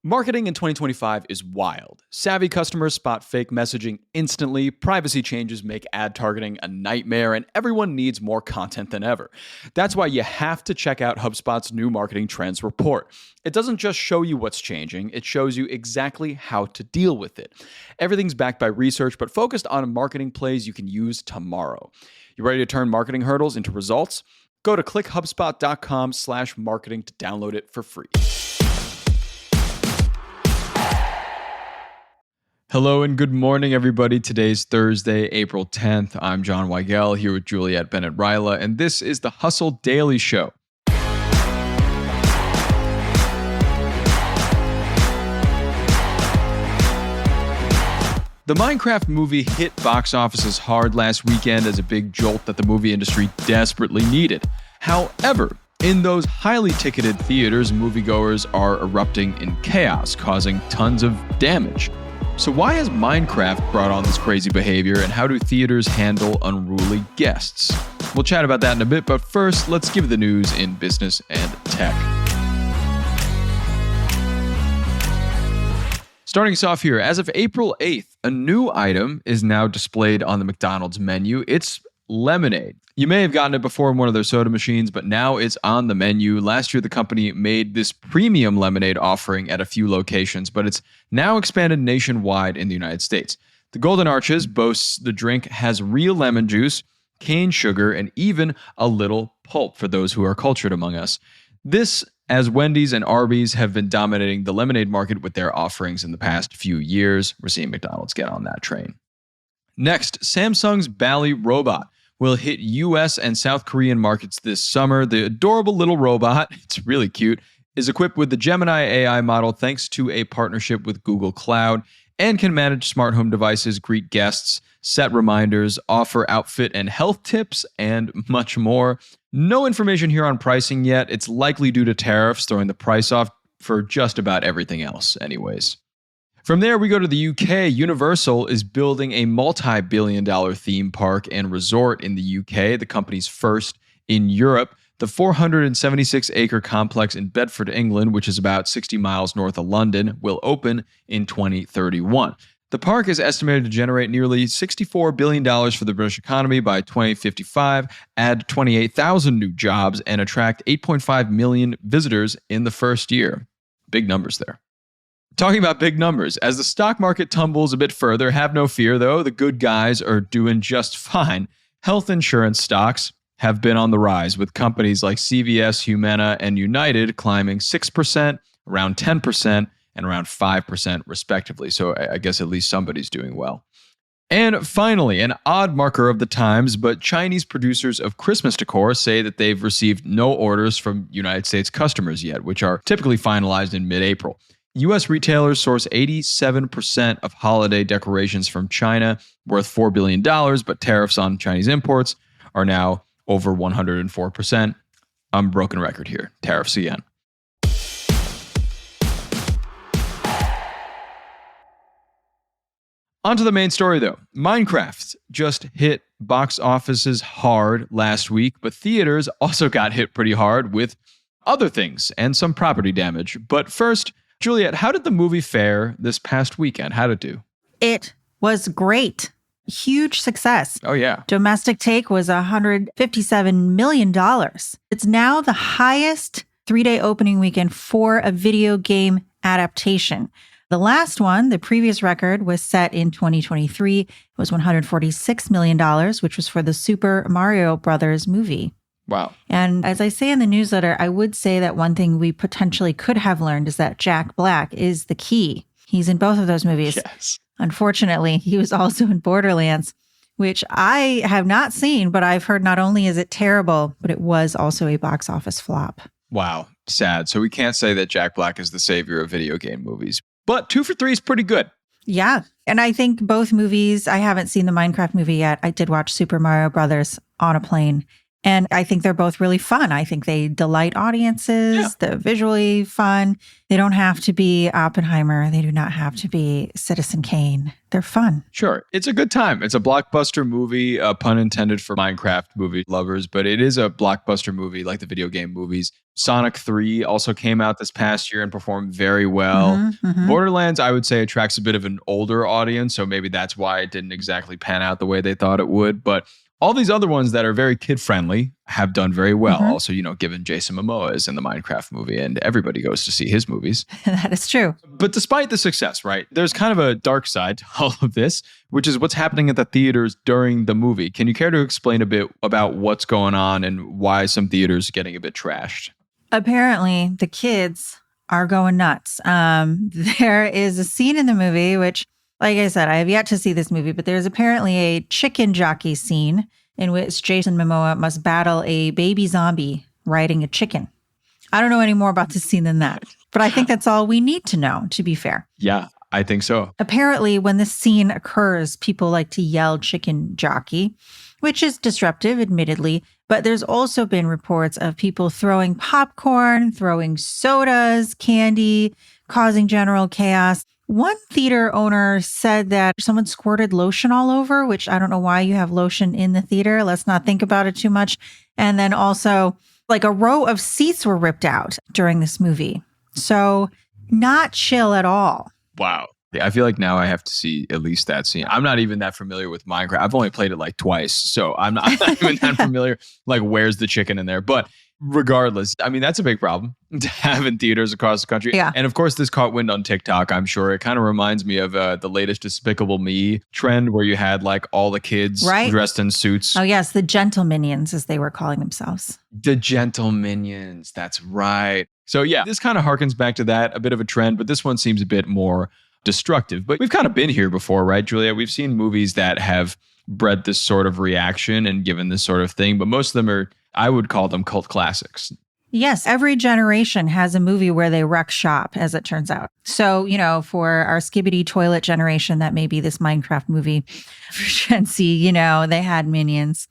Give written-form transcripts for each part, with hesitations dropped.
Marketing in 2025 is wild. Savvy customers spot fake messaging instantly, privacy changes make ad targeting a nightmare, and everyone needs more content than ever. That's why you have to check out HubSpot's new marketing trends report. It doesn't just show you what's changing, it shows you exactly how to deal with it. Everything's backed by research, but focused on marketing plays you can use tomorrow. You ready to turn marketing hurdles into results? Go to clickhubspot.com/marketing to download it for free. Hello and good morning, everybody. Today's Thursday, April 10th. I'm John Weigell here with Juliet, Bennett, and this is the Hustle Daily Show. The Minecraft movie hit box offices hard last weekend as a big jolt that the movie industry desperately needed. However, in those highly ticketed theaters, moviegoers are erupting in chaos, causing tons of damage. So why has Minecraft brought on this crazy behavior, and how do theaters handle unruly guests? We'll chat about that in a bit, but first, let's give the news in business and tech. Starting us off here, as of April 8th, a new item is now displayed on the McDonald's menu. It's lemonade. You may have gotten it before in one of their soda machines, but now it's on the menu. Last year, the company made this premium lemonade offering at a few locations, but it's now expanded nationwide in the United States. The Golden Arches boasts the drink has real lemon juice, cane sugar, and even a little pulp for those who are cultured among us. This, as Wendy's and Arby's have been dominating the lemonade market with their offerings in the past few years. We're seeing McDonald's get on that train. Next, Samsung's Bally robot will hit US and South Korean markets this summer. The adorable little robot, it's really cute, is equipped with the Gemini AI model thanks to a partnership with Google Cloud, and can manage smart home devices, greet guests, set reminders, offer outfit and health tips, and much more. No information here on pricing yet. It's likely due to tariffs throwing the price off for just about everything else anyways. From there, we go to the UK. Universal is building a multi-billion-dollar theme park and resort in the UK, the company's first in Europe. The 476-acre complex in Bedford, England, which is about 60 miles north of London, will open in 2031. The park is estimated to generate nearly $64 billion for the British economy by 2055, add 28,000 new jobs, and attract 8.5 million visitors in the first year. Big numbers there. Talking about big numbers, as the stock market tumbles a bit further, have no fear though, the good guys are doing just fine. Health insurance stocks have been on the rise, with companies like CVS, Humana, and United climbing 6%, around 10%, and around 5% respectively. So I guess at least somebody's doing well. And finally, an odd marker of the times, but Chinese producers of Christmas decor say that they've received no orders from United States customers yet, which are typically finalized in mid-April. U.S. retailers source 87% of holiday decorations from China, worth $4 billion, but tariffs on Chinese imports are now over 104%. I'm broken record here. Tariffs again. On to the main story, though. Minecraft just hit box offices hard last week, but theaters also got hit pretty hard with other things and some property damage. But first, Juliet, how did the movie fare this past weekend? How did it do? It was great. Huge success. Oh, yeah. Domestic take was $157 million. It's now the highest three-day opening weekend for a video game adaptation. The last one, the previous record, was set in 2023. It was $146 million, which was for the Super Mario Brothers movie. Wow. And as I say in the newsletter, I would say that one thing we potentially could have learned is that Jack Black is the key. He's in both of those movies. Yes. Unfortunately, he was also in Borderlands, which I have not seen, but I've heard not only is it terrible, but it was also a box office flop. Wow. Sad. So we can't say that Jack Black is the savior of video game movies. But 2 for 3 is pretty good. Yeah. And I think both movies, I haven't seen the Minecraft movie yet. I did watch Super Mario Brothers on a plane. And I think they're both really fun. I think they delight audiences. Yeah. They're visually fun. They don't have to be Oppenheimer. They do not have to be Citizen Kane. They're fun. Sure. It's a good time. It's a blockbuster movie, pun intended for Minecraft movie lovers, but it is a blockbuster movie like the video game movies. Sonic 3 also came out this past year and performed very well. Borderlands, I would say, attracts a bit of an older audience, so maybe that's why it didn't exactly pan out the way they thought it would. But all these other ones that are very kid-friendly have done very well. Also, given Jason Momoa is in the Minecraft movie and everybody goes to see his movies. That is true. But despite the success, right, there's kind of a dark side to all of this, which is what's happening at the theaters during the movie. Can you care to explain a bit about what's going on and why some theaters are getting a bit trashed? Apparently, the kids are going nuts. There is a scene in the movie, which, like I said, I have yet to see this movie, but there's apparently a chicken jockey scene in which Jason Momoa must battle a baby zombie riding a chicken. I don't know any more about this scene than that, but I think that's all we need to know, to be fair. Yeah, I think so. Apparently, when this scene occurs, people like to yell chicken jockey, which is disruptive, admittedly. But there's also been reports of people throwing popcorn, throwing sodas, candy, causing general chaos. One theater owner said that someone squirted lotion all over, which I don't know why you have lotion in the theater. Let's not think about it too much. And then also, like, a row of seats were ripped out during this movie. So not chill at all. Wow. Yeah, I feel like now I have to see at least that scene. I'm not even that familiar with Minecraft. I've only played it like twice, so I'm not even that familiar. Like, where's the chicken in there? But regardless, I mean, that's a big problem to have in theaters across the country. Yeah. And of course, this caught wind on TikTok, I'm sure. It kind of reminds me of the latest Despicable Me trend where you had like all the kids dressed in suits. Oh, yes. The Gentle Minions, as they were calling themselves. The Gentle Minions. That's right. So yeah, this kind of harkens back to that, a bit of a trend, but this one seems a bit more destructive. But we've kind of been here before, right, Juliet? We've seen movies that have bred this sort of reaction and given this sort of thing, but most of them are, I would call them cult classics. Yes, every generation has a movie where they wreck shop, as it turns out. So, for our skibbity toilet generation, that may be this Minecraft movie. For Gen Z, they had Minions.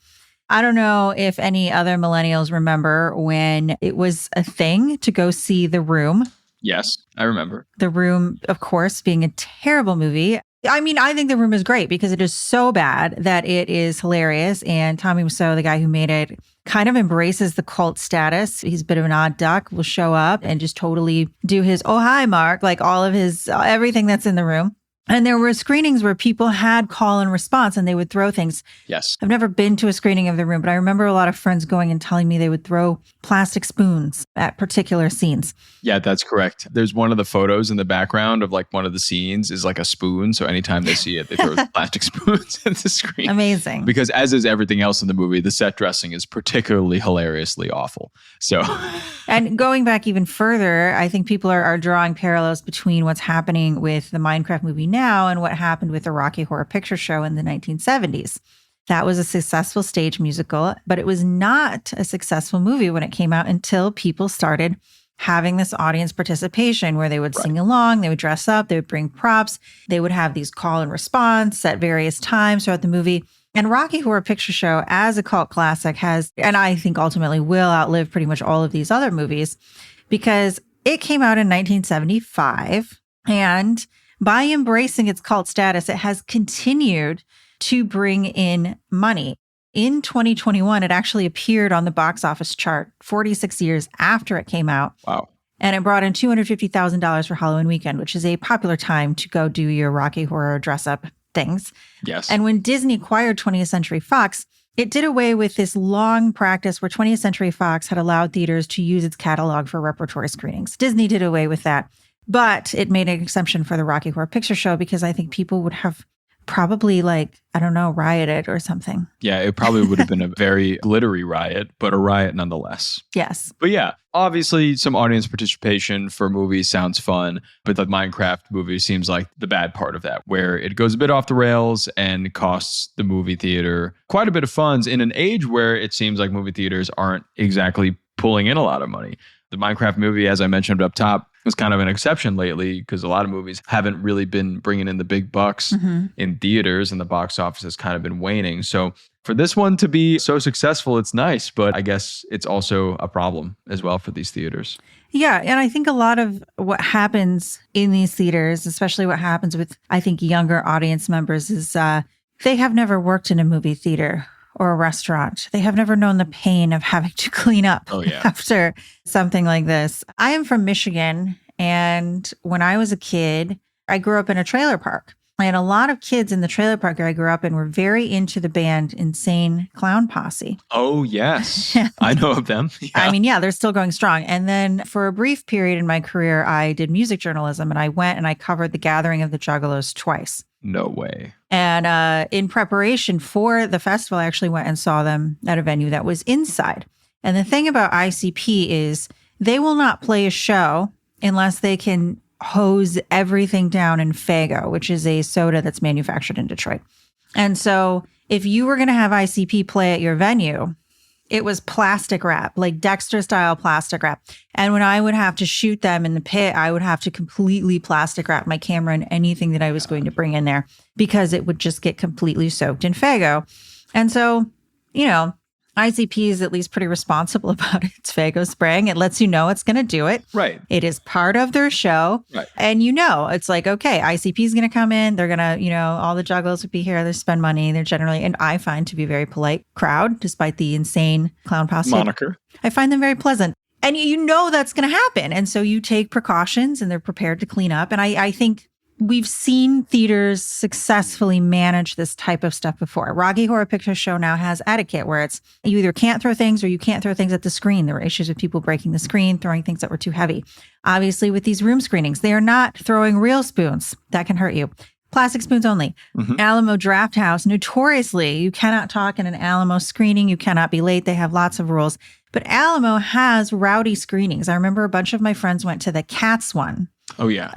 I don't know if any other millennials remember when it was a thing to go see The Room. Yes, I remember. The Room, of course, being a terrible movie. I mean, I think The Room is great because it is so bad that it is hilarious. And Tommy Wiseau, the guy who made it, kind of embraces the cult status. He's a bit of an odd duck, will show up and just totally do his, oh, hi, Mark, like all of his, everything that's in the room. And there were screenings where people had call and response and they would throw things. Yes. I've never been to a screening of The Room, but I remember a lot of friends going and telling me they would throw plastic spoons at particular scenes. Yeah, that's correct. There's one of the photos in the background of like one of the scenes is like a spoon. So anytime they see it, they throw plastic spoons at the screen. Amazing. Because as is everything else in the movie, the set dressing is particularly hilariously awful. So, and going back even further, I think people are drawing parallels between what's happening with the Minecraft movie now and what happened with the Rocky Horror Picture Show in the 1970s. That was a successful stage musical, but it was not a successful movie when it came out until people started having this audience participation where they would sing along, they would dress up, they would bring props, they would have these call and response at various times throughout the movie. And Rocky Horror Picture Show, as a cult classic, has, and I think ultimately will outlive pretty much all of these other movies, because it came out in 1975. And by embracing its cult status, it has continued to bring in money. In 2021, it actually appeared on the box office chart 46 years after it came out. Wow. And it brought in $250,000 for Halloween weekend, which is a popular time to go do your Rocky Horror dress up things. Yes. And when Disney acquired 20th Century Fox, it did away with this long practice where 20th Century Fox had allowed theaters to use its catalog for repertory screenings. Disney did away with that, but it made an exception for the Rocky Horror Picture Show because I think people would have probably rioted or something. Yeah, it probably would have been a very glittery riot, but a riot nonetheless. Yes. But yeah, obviously some audience participation for movies sounds fun, but the Minecraft movie seems like the bad part of that, where it goes a bit off the rails and costs the movie theater quite a bit of funds in an age where it seems like movie theaters aren't exactly pulling in a lot of money. The Minecraft movie, as I mentioned up top, was kind of an exception lately because a lot of movies haven't really been bringing in the big bucks in theaters, and the box office has kind of been waning. So for this one to be so successful, it's nice, but I guess it's also a problem as well for these theaters. Yeah. And I think a lot of what happens in these theaters, especially what happens with, I think, younger audience members, is they have never worked in a movie theater or a restaurant. They have never known the pain of having to clean up after something like this. I am from Michigan, and when I was a kid, I grew up in a trailer park. And a lot of kids in the trailer park I grew up in were very into the band Insane Clown Posse. Oh, yes. I know of them. Yeah. I mean, yeah, they're still going strong. And then for a brief period in my career, I did music journalism, and I went and I covered the Gathering of the Juggalos twice. No way. And in preparation for the festival, I actually went and saw them at a venue that was inside. And the thing about ICP is they will not play a show unless they can hose everything down in Faygo, which is a soda that's manufactured in Detroit. And so if you were going to have ICP play at your venue, it was plastic wrap, like Dexter style plastic wrap. And when I would have to shoot them in the pit, I would have to completely plastic wrap my camera and anything that I was going to bring in there because it would just get completely soaked in Faygo. And so, you know, ICP is at least pretty responsible about its Faygo spraying. It lets you know it's going to do it. Right. It is part of their show. Right. And you know, it's like, okay, ICP is going to come in. They're going to, you know, all the juggalos would be here. They spend money. They're generally, and I find to be a very polite crowd, despite the Insane Clown Posse moniker. I find them very pleasant. And you know that's going to happen. And so you take precautions and they're prepared to clean up. And I think we've seen theaters successfully manage this type of stuff before. Rocky Horror Picture Show now has etiquette where it's you either can't throw things or you can't throw things at the screen. There were issues with people breaking the screen, throwing things that were too heavy. Obviously, with these room screenings, they are not throwing real spoons. That can hurt you. Plastic spoons only. Alamo Draft House, notoriously, you cannot talk in an Alamo screening. You cannot be late. They have lots of rules. But Alamo has rowdy screenings. I remember a bunch of my friends went to the Cats one. Oh, yeah.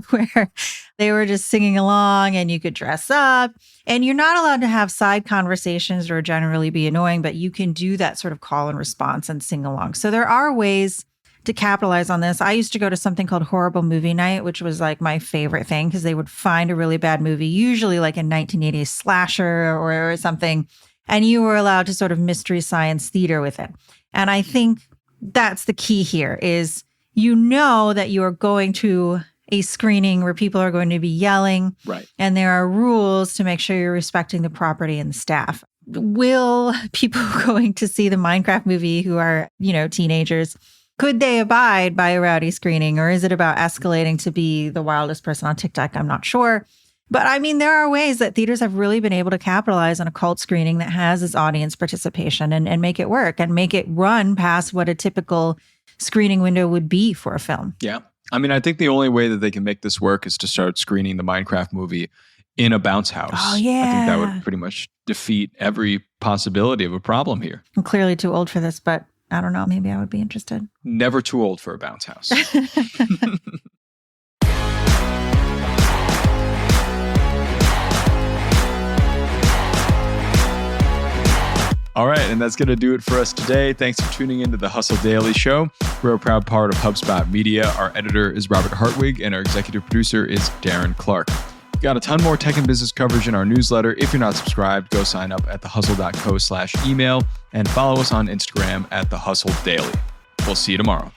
Where they were just singing along and you could dress up. And you're not allowed to have side conversations or generally be annoying, but you can do that sort of call and response and sing along. So there are ways to capitalize on this. I used to go to something called Horrible Movie Night, which was like my favorite thing because they would find a really bad movie, usually like a 1980s slasher or something. And you were allowed to sort of mystery science theater with it. And I think that's the key here is you know that you are going to a screening where people are going to be yelling. Right. And there are rules to make sure you're respecting the property and the staff. Will people going to see the Minecraft movie who are, you know, teenagers, could they abide by a rowdy screening? Or is it about escalating to be the wildest person on TikTok? I'm not sure. But I mean, there are ways that theaters have really been able to capitalize on a cult screening that has its audience participation and make it work and make it run past what a typical screening window would be for a film. Yeah. I mean, I think the only way that they can make this work is to start screening the Minecraft movie in a bounce house. Oh, yeah. I think that would pretty much defeat every possibility of a problem here. I'm clearly too old for this, but I don't know. Maybe I would be interested. Never too old for a bounce house. All right, and that's going to do it for us today. Thanks for tuning into the Hustle Daily Show. We're a proud part of HubSpot Media. Our editor is Robert Hartwig, and our executive producer is Darren Clark. We've got a ton more tech and business coverage in our newsletter. If you're not subscribed, go sign up at thehustle.co/email and follow us on Instagram at thehustledaily. We'll see you tomorrow.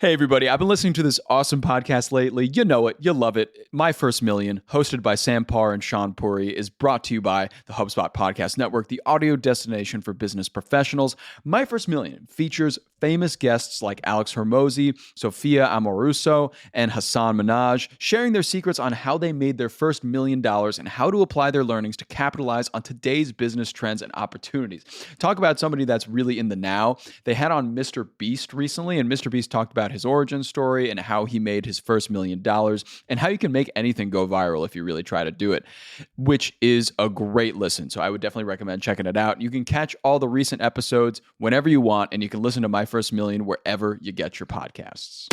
Hey, everybody. I've been listening to this awesome podcast lately. You know it. You love it. My First Million, hosted by Sam Parr and Sean Puri, is brought to you by the HubSpot Podcast Network, the audio destination for business professionals. My First Million features famous guests like Alex Hormozi, Sophia Amoruso, and Hassan Minaj, sharing their secrets on how they made their first $1 million and how to apply their learnings to capitalize on today's business trends and opportunities. Talk about somebody that's really in the now. They had on Mr. Beast recently, and Mr. Beast talked about his origin story and how he made his first $1 million and how you can make anything go viral if you really try to do it, which is a great listen. So I would definitely recommend checking it out. You can catch all the recent episodes whenever you want, and you can listen to My First Million wherever you get your podcasts.